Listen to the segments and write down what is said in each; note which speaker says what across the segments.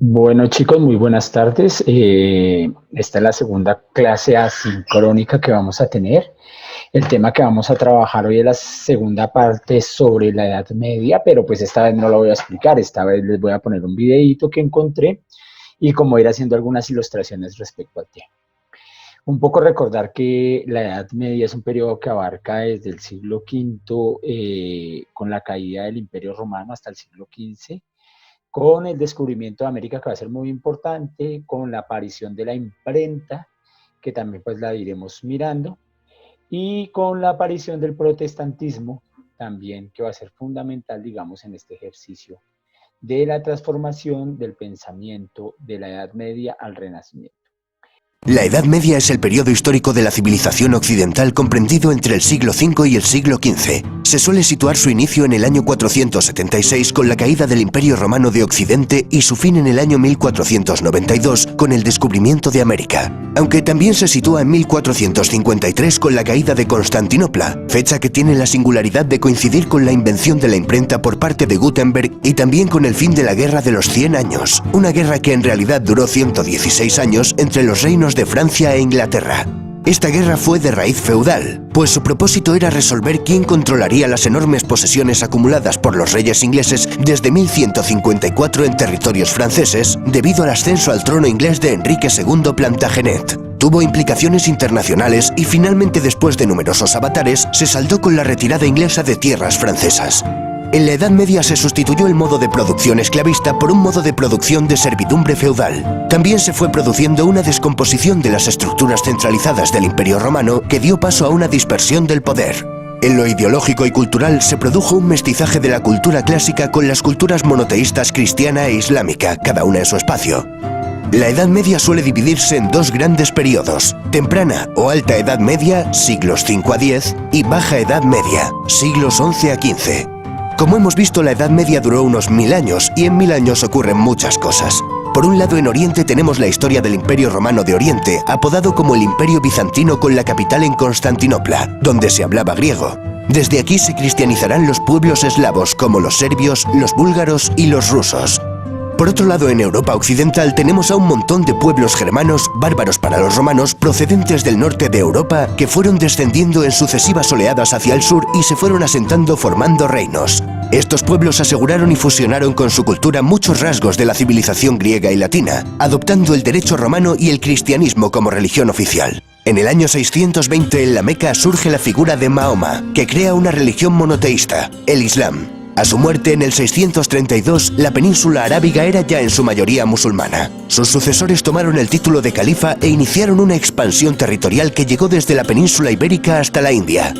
Speaker 1: Bueno, chicos, muy buenas tardes. Esta es la segunda clase asincrónica que vamos a tener. El tema que vamos a trabajar hoy es la segunda parte sobre la Edad Media, pero pues esta vez no lo voy a explicar. Esta vez les voy a poner un videíto que encontré y como ir haciendo algunas ilustraciones respecto al tema. Un poco recordar que la Edad Media es un periodo que abarca desde el siglo V, con la caída del Imperio Romano, hasta el siglo XV, con el descubrimiento de América, que va a ser muy importante, con la aparición de la imprenta, que también pues la iremos mirando, y con la aparición del protestantismo, también que va a ser fundamental, digamos, en este ejercicio de la transformación del pensamiento de la Edad Media al Renacimiento.
Speaker 2: La Edad Media es el periodo histórico de la civilización occidental comprendido entre el siglo V y el siglo XV. Se suele situar su inicio en el año 476 con la caída del Imperio Romano de Occidente y su fin en el año 1492 con el descubrimiento de América. Aunque también se sitúa en 1453 con la caída de Constantinopla, fecha que tiene la singularidad de coincidir con la invención de la imprenta por parte de Gutenberg y también con el fin de la Guerra de los 100 años, una guerra que en realidad duró 116 años entre los reinos de Francia e Inglaterra. Esta guerra fue de raíz feudal, pues su propósito era resolver quién controlaría las enormes posesiones acumuladas por los reyes ingleses desde 1154 en territorios franceses, debido al ascenso al trono inglés de Enrique II Plantagenet. Tuvo implicaciones internacionales y finalmente, después de numerosos avatares, se saldó con la retirada inglesa de tierras francesas. En la Edad Media se sustituyó el modo de producción esclavista por un modo de producción de servidumbre feudal. También se fue produciendo una descomposición de las estructuras centralizadas del Imperio Romano que dio paso a una dispersión del poder. En lo ideológico y cultural se produjo un mestizaje de la cultura clásica con las culturas monoteístas cristiana e islámica, cada una en su espacio. La Edad Media suele dividirse en dos grandes periodos: temprana o alta Edad Media, siglos V a X, y baja Edad Media, siglos XI a XV. Como hemos visto, la Edad Media duró unos 1000 años y en 1000 años ocurren muchas cosas. Por un lado, en Oriente tenemos la historia del Imperio Romano de Oriente, apodado como el Imperio Bizantino, con la capital en Constantinopla, donde se hablaba griego. Desde aquí se cristianizarán los pueblos eslavos como los serbios, los búlgaros y los rusos. Por otro lado, en Europa occidental tenemos a un montón de pueblos germanos, bárbaros para los romanos, procedentes del norte de Europa, que fueron descendiendo en sucesivas oleadas hacia el sur y se fueron asentando formando reinos. Estos pueblos aseguraron y fusionaron con su cultura muchos rasgos de la civilización griega y latina, adoptando el derecho romano y el cristianismo como religión oficial. En el año 620 en la Meca surge la figura de Mahoma, que crea una religión monoteísta, el Islam. A su muerte en el 632, la península arábiga era ya en su mayoría musulmana. Sus sucesores tomaron el título de califa e iniciaron una expansión territorial que llegó desde la península ibérica hasta la India.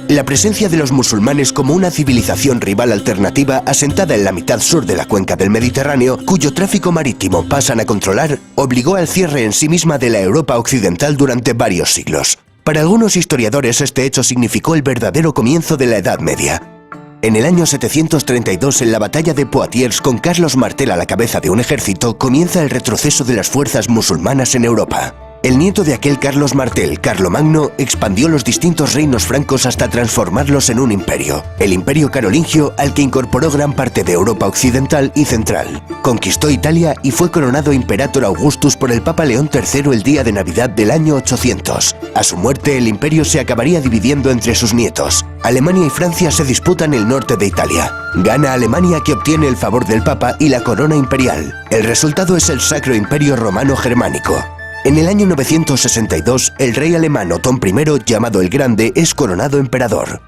Speaker 2: La presencia de los musulmanes como una civilización rival alternativa asentada en la mitad sur de la cuenca del Mediterráneo, cuyo tráfico marítimo pasan a controlar, obligó al cierre en sí misma de la Europa occidental durante varios siglos. Para algunos historiadores este hecho significó el verdadero comienzo de la Edad Media. En el año 732, en la batalla de Poitiers, con Carlos Martel a la cabeza de un ejército, comienza el retroceso de las fuerzas musulmanas en Europa. El nieto de aquel Carlos Martel, Carlomagno, expandió los distintos reinos francos hasta transformarlos en un imperio, el Imperio Carolingio, al que incorporó gran parte de Europa occidental y central. Conquistó Italia y fue coronado Imperator Augustus por el Papa León III el día de Navidad del año 800. A su muerte, el imperio se acabaría dividiendo entre sus nietos. Alemania y Francia se disputan el norte de Italia. Gana Alemania, que obtiene el favor del Papa y la corona imperial. El resultado es el Sacro Imperio Romano Germánico. En el año 962, el rey alemán Otón I, llamado el Grande, es coronado emperador.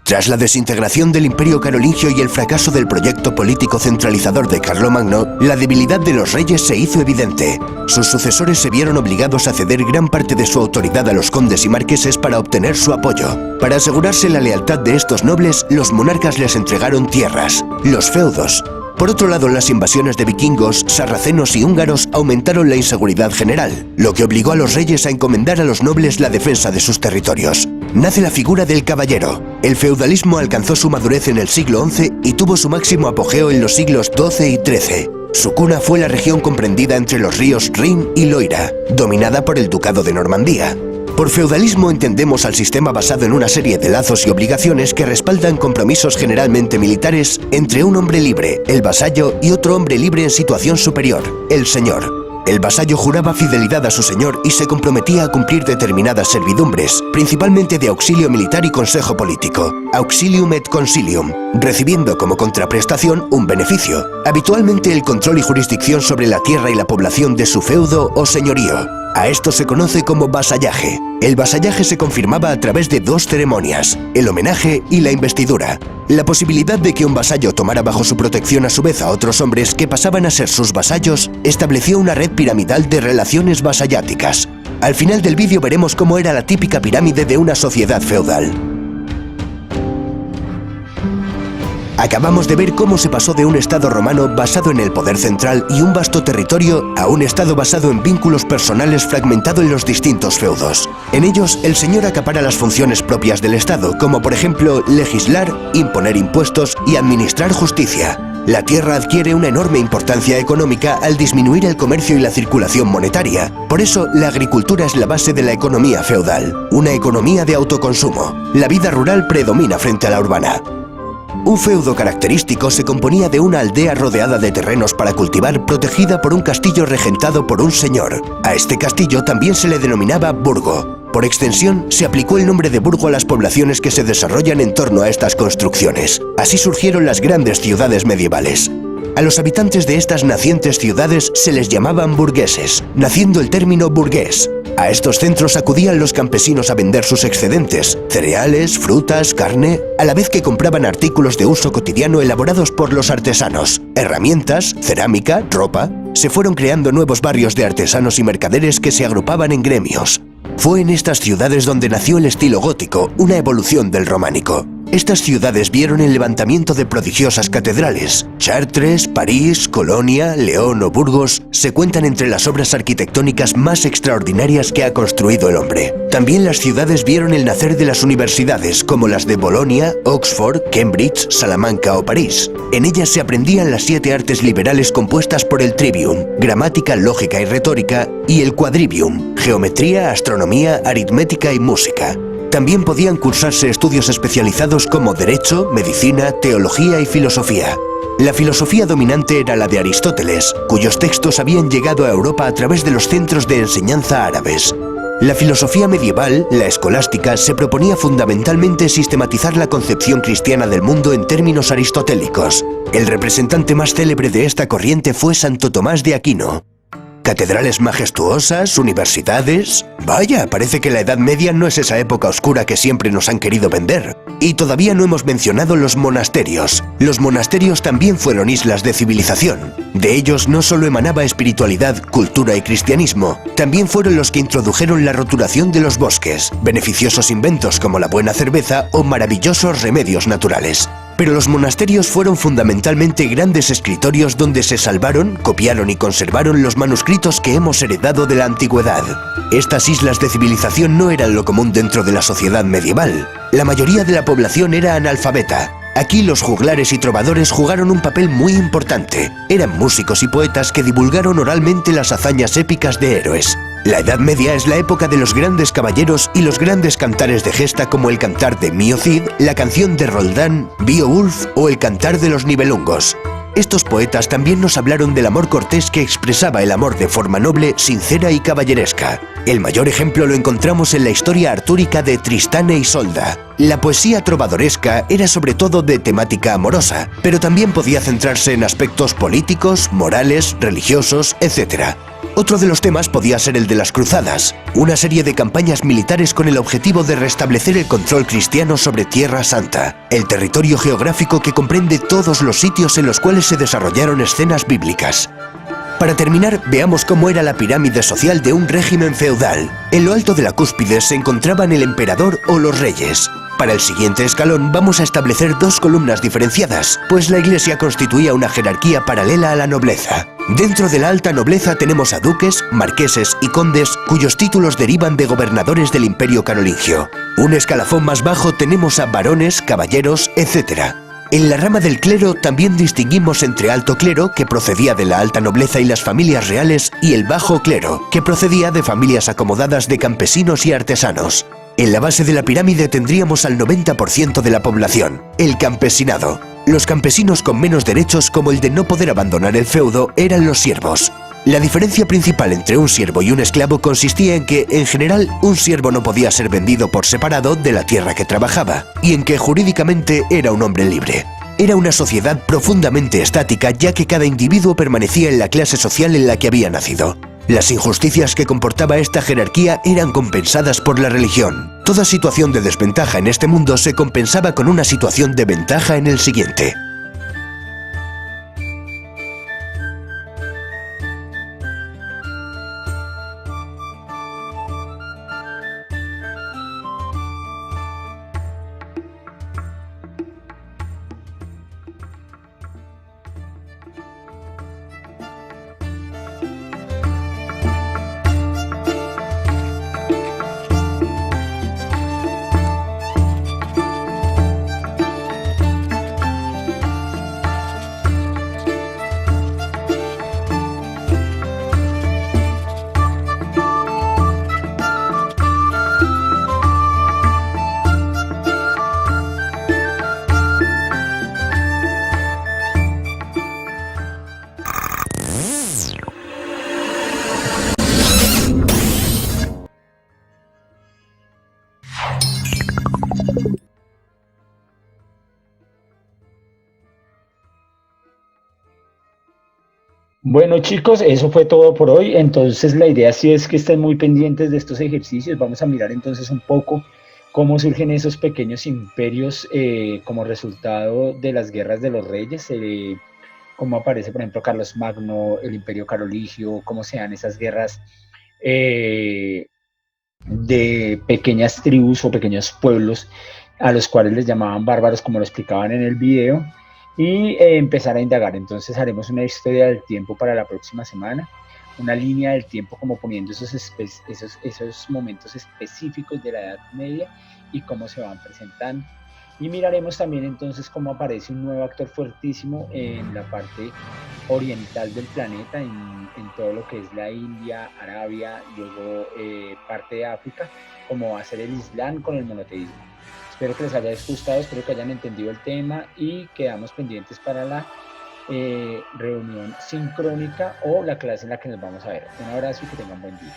Speaker 2: Tras la desintegración del Imperio Carolingio y el fracaso del proyecto político centralizador de Carlomagno, la debilidad de los reyes se hizo evidente. Sus sucesores se vieron obligados a ceder gran parte de su autoridad a los condes y marqueses para obtener su apoyo. Para asegurarse la lealtad de estos nobles, los monarcas les entregaron tierras, los feudos. Por otro lado, las invasiones de vikingos, sarracenos y húngaros aumentaron la inseguridad general, lo que obligó a los reyes a encomendar a los nobles la defensa de sus territorios. Nace la figura del caballero. El feudalismo alcanzó su madurez en el siglo XI y tuvo su máximo apogeo en los siglos XII y XIII. Su cuna fue la región comprendida entre los ríos Rin y Loira, dominada por el Ducado de Normandía. Por feudalismo entendemos al sistema basado en una serie de lazos y obligaciones que respaldan compromisos generalmente militares entre un hombre libre, el vasallo, y otro hombre libre en situación superior, el señor. El vasallo juraba fidelidad a su señor y se comprometía a cumplir determinadas servidumbres, principalmente de auxilio militar y consejo político, auxilium et consilium, recibiendo como contraprestación un beneficio, habitualmente el control y jurisdicción sobre la tierra y la población de su feudo o señorío. A esto se conoce como vasallaje. El vasallaje se confirmaba a través de dos ceremonias, el homenaje y la investidura. La posibilidad de que un vasallo tomara bajo su protección a su vez a otros hombres que pasaban a ser sus vasallos estableció una red piramidal de relaciones vasalláticas. Al final del vídeo veremos cómo era la típica pirámide de una sociedad feudal. Acabamos de ver cómo se pasó de un estado romano basado en el poder central y un vasto territorio a un estado basado en vínculos personales fragmentado en los distintos feudos. En ellos, el señor acapara las funciones propias del estado, como por ejemplo legislar, imponer impuestos y administrar justicia. La tierra adquiere una enorme importancia económica al disminuir el comercio y la circulación monetaria. Por eso, la agricultura es la base de la economía feudal, una economía de autoconsumo. La vida rural predomina frente a la urbana. Un feudo característico se componía de una aldea rodeada de terrenos para cultivar, protegida por un castillo regentado por un señor. A este castillo también se le denominaba burgo. Por extensión, se aplicó el nombre de burgo a las poblaciones que se desarrollan en torno a estas construcciones. Así surgieron las grandes ciudades medievales. A los habitantes de estas nacientes ciudades se les llamaban burgueses, naciendo el término burgués. A estos centros acudían los campesinos a vender sus excedentes, cereales, frutas, carne, a la vez que compraban artículos de uso cotidiano elaborados por los artesanos, herramientas, cerámica, ropa. Se fueron creando nuevos barrios de artesanos y mercaderes que se agrupaban en gremios. Fue en estas ciudades donde nació el estilo gótico, una evolución del románico. Estas ciudades vieron el levantamiento de prodigiosas catedrales. Chartres, París, Colonia, León o Burgos se cuentan entre las obras arquitectónicas más extraordinarias que ha construido el hombre. También las ciudades vieron el nacer de las universidades, como las de Bolonia, Oxford, Cambridge, Salamanca o París. En ellas se aprendían las 7 artes liberales compuestas por el trivium, gramática, lógica y retórica, y el quadrivium, geometría, astronomía, aritmética y música. También podían cursarse estudios especializados como Derecho, Medicina, Teología y Filosofía. La filosofía dominante era la de Aristóteles, cuyos textos habían llegado a Europa a través de los centros de enseñanza árabes. La filosofía medieval, la escolástica, se proponía fundamentalmente sistematizar la concepción cristiana del mundo en términos aristotélicos. El representante más célebre de esta corriente fue Santo Tomás de Aquino. Catedrales majestuosas, universidades... Vaya, parece que la Edad Media no es esa época oscura que siempre nos han querido vender. Y todavía no hemos mencionado los monasterios. Los monasterios también fueron islas de civilización. De ellos no solo emanaba espiritualidad, cultura y cristianismo, también fueron los que introdujeron la roturación de los bosques, beneficiosos inventos como la buena cerveza o maravillosos remedios naturales. Pero los monasterios fueron fundamentalmente grandes escritorios donde se salvaron, copiaron y conservaron los manuscritos que hemos heredado de la antigüedad. Estas islas de civilización no eran lo común dentro de la sociedad medieval. La mayoría de la población era analfabeta. Aquí los juglares y trovadores jugaron un papel muy importante. Eran músicos y poetas que divulgaron oralmente las hazañas épicas de héroes. La Edad Media es la época de los grandes caballeros y los grandes cantares de gesta como el cantar de Mio Cid, la canción de Roldán, Beowulf o el cantar de los Nibelungos. Estos poetas también nos hablaron del amor cortés que expresaba el amor de forma noble, sincera y caballeresca. El mayor ejemplo lo encontramos en la historia artúrica de Tristán e Isolda. La poesía trovadoresca era sobre todo de temática amorosa, pero también podía centrarse en aspectos políticos, morales, religiosos, etc. Otro de los temas podía ser el de las cruzadas, una serie de campañas militares con el objetivo de restablecer el control cristiano sobre Tierra Santa, el territorio geográfico que comprende todos los sitios en los cuales se desarrollaron escenas bíblicas. Para terminar, veamos cómo era la pirámide social de un régimen feudal. En lo alto de la cúspide se encontraban el emperador o los reyes. Para el siguiente escalón vamos a establecer dos columnas diferenciadas, pues la iglesia constituía una jerarquía paralela a la nobleza. Dentro de la alta nobleza tenemos a duques, marqueses y condes cuyos títulos derivan de gobernadores del Imperio Carolingio. Un escalafón más bajo tenemos a varones, caballeros, etc. En la rama del clero también distinguimos entre alto clero, que procedía de la alta nobleza y las familias reales, y el bajo clero, que procedía de familias acomodadas de campesinos y artesanos. En la base de la pirámide tendríamos al 90% de la población, el campesinado. Los campesinos con menos derechos, como el de no poder abandonar el feudo, eran los siervos. La diferencia principal entre un siervo y un esclavo consistía en que, en general, un siervo no podía ser vendido por separado de la tierra que trabajaba, y en que jurídicamente era un hombre libre. Era una sociedad profundamente estática, ya que cada individuo permanecía en la clase social en la que había nacido. Las injusticias que comportaba esta jerarquía eran compensadas por la religión. Toda situación de desventaja en este mundo se compensaba con una situación de ventaja en el siguiente.
Speaker 1: Bueno, chicos, eso fue todo por hoy. Entonces, la idea sí es que estén muy pendientes de estos ejercicios. Vamos a mirar entonces un poco cómo surgen esos pequeños imperios como resultado de las guerras de los reyes, cómo aparece, por ejemplo, Carlos Magno, el Imperio Carolingio, cómo se dan esas guerras eh, de pequeñas tribus o pequeños pueblos a los cuales les llamaban bárbaros, como lo explicaban en el video, y empezar a indagar. Entonces haremos una historia del tiempo para la próxima semana, una línea del tiempo como poniendo esos momentos específicos de la Edad Media y cómo se van presentando. Y miraremos también entonces cómo aparece un nuevo actor fuertísimo en la parte oriental del planeta, en todo lo que es la India, Arabia, luego parte de África, como va a ser el Islam con el monoteísmo. Espero que les haya gustado, espero que hayan entendido el tema y quedamos pendientes para la reunión sincrónica o la clase en la que nos vamos a ver. Un abrazo y que tengan buen día.